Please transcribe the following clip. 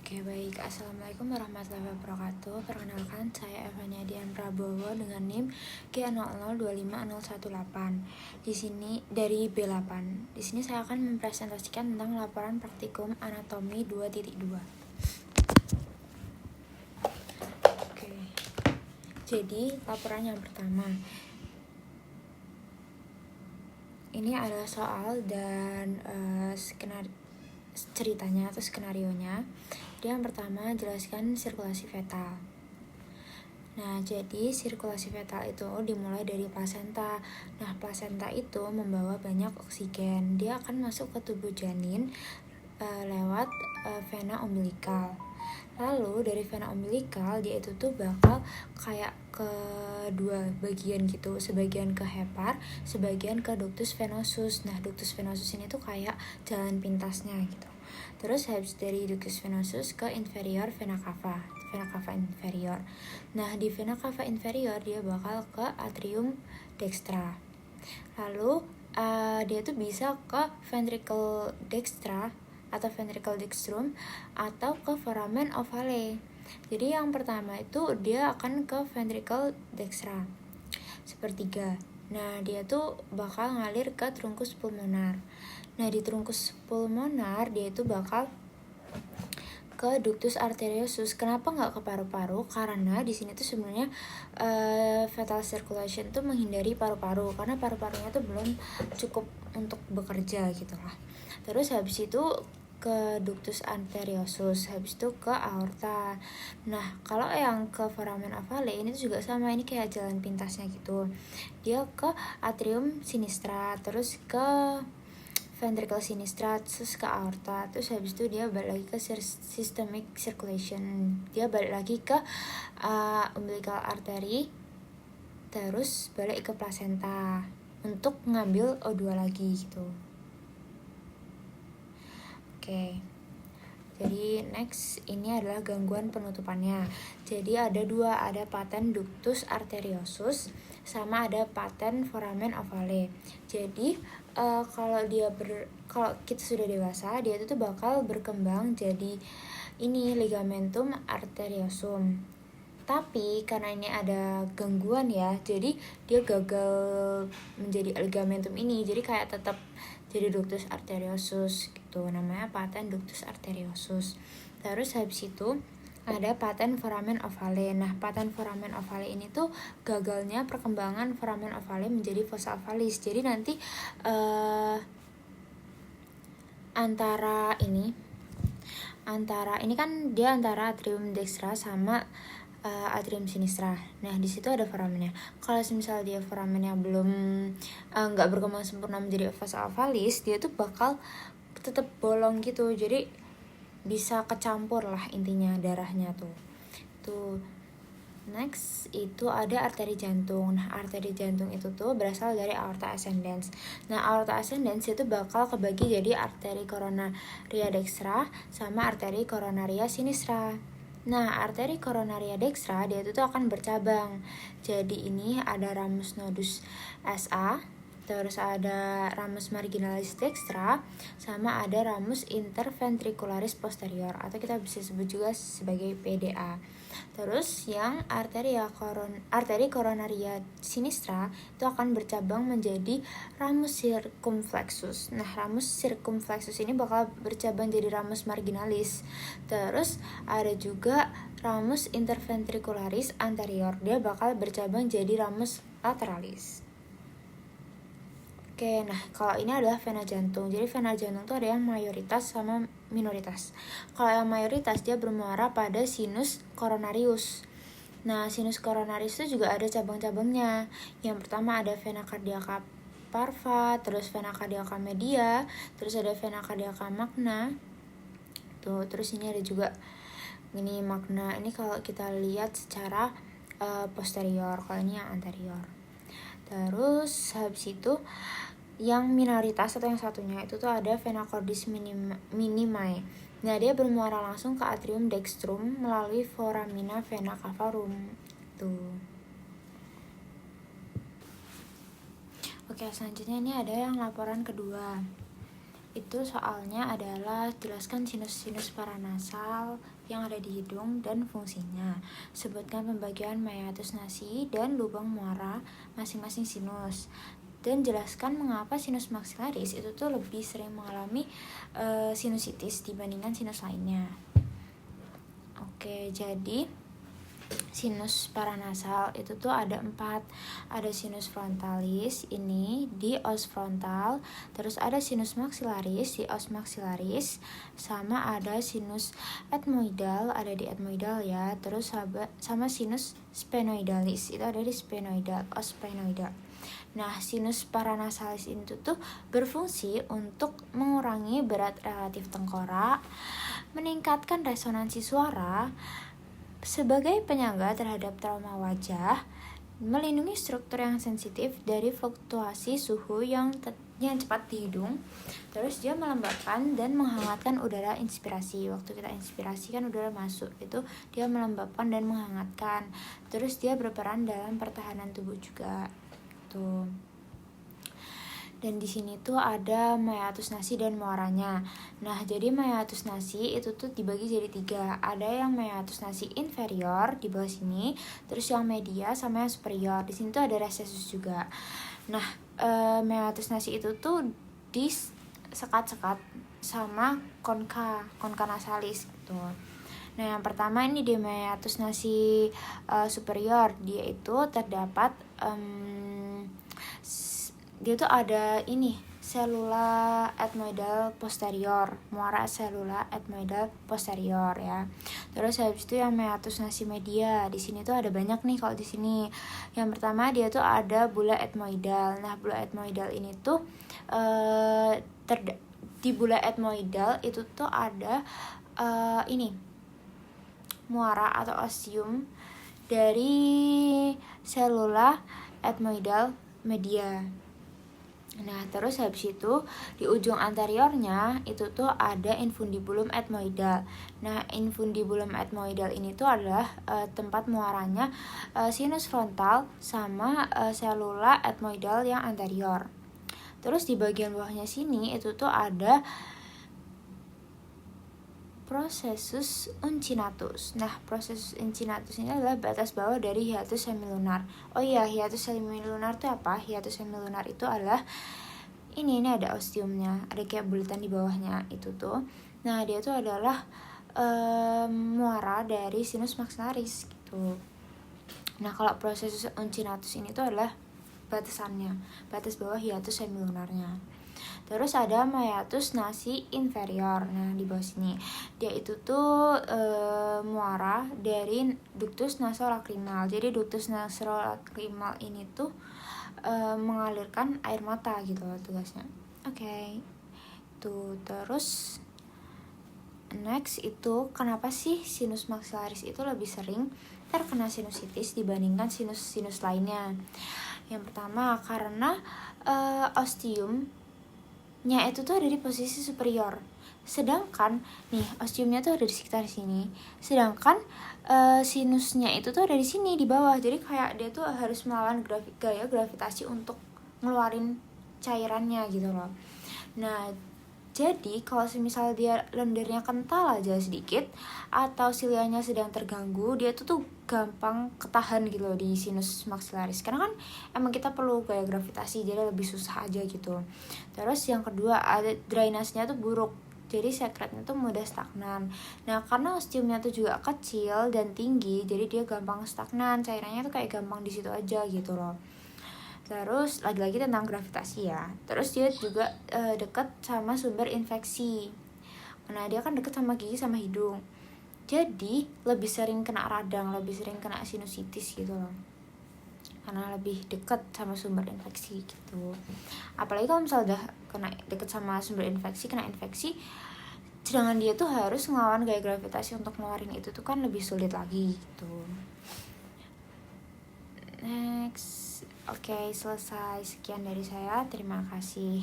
Oke, baik. Assalamualaikum warahmatullahi wabarakatuh. Perkenalkan, saya Evania Dian Prabowo dengan NIM G00250118. Di sini dari B8. Di sini saya akan mempresentasikan tentang laporan praktikum anatomi 2.2. Oke. Jadi, laporan yang pertama. Ini adalah soal dan ceritanya atau skenarionya. Jadi yang pertama, jelaskan sirkulasi fetal. Nah, jadi sirkulasi fetal itu dimulai dari plasenta. Nah, plasenta itu membawa banyak oksigen. Dia akan masuk ke tubuh janin lewat vena umbilikal. Lalu dari vena umbilikal dia itu tuh bakal kayak ke dua bagian gitu, sebagian ke hepar, sebagian ke ductus venosus. Nah, ductus venosus ini tuh kayak jalan pintasnya gitu. Terus habis dari ductus venosus ke inferior vena cava inferior. Nah, di vena cava inferior dia bakal ke atrium dextra. Lalu dia tuh bisa ke ventricle dextra atau ventricle dextrum atau ke foramen ovale. Jadi yang pertama itu dia akan ke ventricle dextra sepertiga. Nah, dia tuh bakal ngalir ke trunkus pulmonar. Nah, di trunkus pulmonar dia itu bakal ke ductus arteriosus. Kenapa nggak ke paru-paru? Karena di sini tuh sebenarnya fetal circulation tuh menghindari paru-paru karena paru-parunya tuh belum cukup untuk bekerja gitu lah. Terus habis itu ke ductus arteriosus, habis itu ke aorta. Nah, kalau yang ke foramen ovale ini tuh juga sama, ini kayak jalan pintasnya gitu. Dia ke atrium sinistra, terus ke ventricle sinistra, terus ke aorta, terus habis itu dia balik lagi ke systemic circulation, dia balik lagi ke umbilical artery, terus balik ke plasenta untuk ngambil O2 lagi gitu. Oke. Jadi next ini adalah gangguan penutupannya. Jadi ada dua, ada paten ductus arteriosus sama ada paten foramen ovale. Jadi kalau kita sudah dewasa, dia itu tuh bakal berkembang jadi ini ligamentum arteriosum. Tapi karena ini ada gangguan ya, jadi dia gagal menjadi ligamentum ini. Jadi kayak tetap jadi ductus arteriosus gitu, namanya paten ductus arteriosus. Terus habis itu ada paten foramen ovale. Nah, paten foramen ovale ini tuh gagalnya perkembangan foramen ovale menjadi fossa ovalis. Jadi nanti antara ini kan dia antara atrium dextra sama atrium sinistra. Nah, di situ ada foramennya. Kalau misalnya dia foramennya belum nggak berkembang sempurna menjadi fossa ovalis, dia tuh bakal tetap bolong gitu. Jadi bisa kecampur lah intinya darahnya tuh. Next itu ada arteri jantung. Nah, arteri jantung itu tuh berasal dari aorta ascendens. Nah, aorta ascendens itu bakal kebagi jadi arteri coronaria dextra sama arteri coronaria sinistra. Nah, arteri coronaria dextra dia itu tuh akan bercabang. Jadi ini ada ramus nodus SA, terus ada ramus marginalis dextra, sama ada ramus interventricularis posterior atau kita bisa sebut juga sebagai PDA. Terus yang arteri coronaria sinistra itu akan bercabang menjadi ramus circumflexus. Nah, ramus circumflexus ini bakal bercabang jadi ramus marginalis. Terus ada juga ramus interventricularis anterior. Dia bakal bercabang jadi ramus lateralis. Oke, nah kalau ini adalah vena jantung. Jadi vena jantung tuh ada yang mayoritas sama minoritas. Kalau yang mayoritas dia bermuara pada sinus coronarius. Nah, sinus coronarius itu juga ada cabang-cabangnya. Yang pertama ada vena cardiaca parva, terus vena cardiaca media, terus ada vena cardiaca magna. Tuh, terus ini ada juga ini magna. Ini kalau kita lihat secara posterior, kalau ini yang anterior. Terus habis itu yang minoritas atau yang satunya itu tuh ada vena cordis minimae. Nah, dia bermuara langsung ke atrium dextrum melalui foramina vena cavarum. Tuh. Oke, selanjutnya ini ada yang laporan kedua. itu soalnya adalah jelaskan sinus-sinus paranasal yang ada di hidung dan fungsinya. Sebutkan pembagian meatus nasi dan lubang muara masing-masing sinus. Dan jelaskan mengapa sinus maksilaris itu tuh lebih sering mengalami sinusitis dibandingkan sinus lainnya. Oke, jadi sinus paranasal itu tuh ada 4. Ada sinus frontalis ini di os frontal, terus ada sinus maxillaris di os maxillaris, sama ada sinus etmoidal ada di etmoidal ya, terus sama sinus sphenoidalis itu ada di sphenoidal, os sphenoidal. Nah, sinus paranasalis itu tuh berfungsi untuk mengurangi berat relatif tengkorak, meningkatkan resonansi suara, sebagai penyangga terhadap trauma wajah, melindungi struktur yang sensitif dari fluktuasi suhu yang cepat di hidung. Terus dia melembabkan dan menghangatkan udara inspirasi. Waktu kita inspirasi kan udara masuk, itu dia melembabkan dan menghangatkan. Terus dia berperan dalam pertahanan tubuh juga. Tuh. Dan di sini tuh ada meatus nasi dan muaranya. Nah, jadi meatus nasi itu tuh dibagi jadi 3. Ada yang meatus nasi inferior di bawah sini, terus yang media sama yang superior. Di sini tuh ada recessus juga. Nah, meatus nasi itu tuh disekat-sekat sama concha nasalis gitu. Nah, yang pertama ini di meatus nasi superior, dia itu terdapat dia tuh ada ini selula etmoidal posterior, muara selula etmoidal posterior ya. Terus habis itu yang meatus nasi media, di sini tuh ada banyak nih kalau di sini. Yang pertama dia tuh ada bula etmoidal. Nah, bula etmoidal ini tuh di bula etmoidal itu tuh ada ini muara atau ostium dari selula etmoidal media. Nah, terus habis itu di ujung anteriornya itu tuh ada infundibulum etmoidal. Nah, infundibulum etmoidal ini tuh adalah tempat muaranya sinus frontal sama selula etmoidal yang anterior. Terus di bagian bawahnya sini itu tuh ada processus uncinatus. Nah, processus uncinatus ini adalah batas bawah dari hiatus semilunar. Oh iya, hiatus semilunar itu apa? Hiatus semilunar itu adalah ini ada ostiumnya, ada kayak bulatan di bawahnya itu tuh. Nah, dia tuh adalah muara dari sinus maxillaris gitu. Nah, kalau processus uncinatus ini tuh adalah batasannya, batas bawah hiatus semilunarnya. Terus ada meatus nasi inferior. Nah, di bawah sini dia itu tuh muara dari ductus nasolakrimal. Jadi ductus nasolakrimal ini tuh mengalirkan air mata gitu loh tugasnya. Oke. Tuh, terus next itu kenapa sih sinus maxillaris itu lebih sering terkena sinusitis dibandingkan sinus-sinus lainnya? Yang pertama karena ostiumnya itu tuh ada di posisi superior. Sedangkan nih ostiumnya tuh ada di sekitar sini. Sedangkan sinusnya itu tuh ada di sini di bawah. Jadi kayak dia tuh harus melawan gaya gravitasi untuk ngeluarin cairannya gitu loh. Nah, jadi kalau misal dia lendirnya kental aja sedikit atau silianya sedang terganggu, dia tuh gampang ketahan gitu loh di sinus maxillaris. Karena kan emang kita perlu gaya gravitasi, jadi lebih susah aja gitu. Terus yang kedua ada drainasenya tuh buruk. Jadi sekretnya tuh mudah stagnan. Nah, karena ostiumnya tuh juga kecil dan tinggi, jadi dia gampang stagnan. Cairannya tuh kayak gampang di situ aja gitu loh. Terus lagi-lagi tentang gravitasi ya. Terus dia juga dekat sama sumber infeksi. Nah, dia kan dekat sama gigi sama hidung. Jadi lebih sering kena radang, lebih sering kena sinusitis gitu loh. Karena lebih dekat sama sumber infeksi gitu. Apalagi kalau misalnya udah kena dekat sama sumber infeksi, kena infeksi, sedangkan dia tuh harus ngelawan gaya gravitasi untuk ngeluarin itu tuh kan lebih sulit lagi gitu. Next. Oke, selesai. Sekian dari saya. Terima kasih.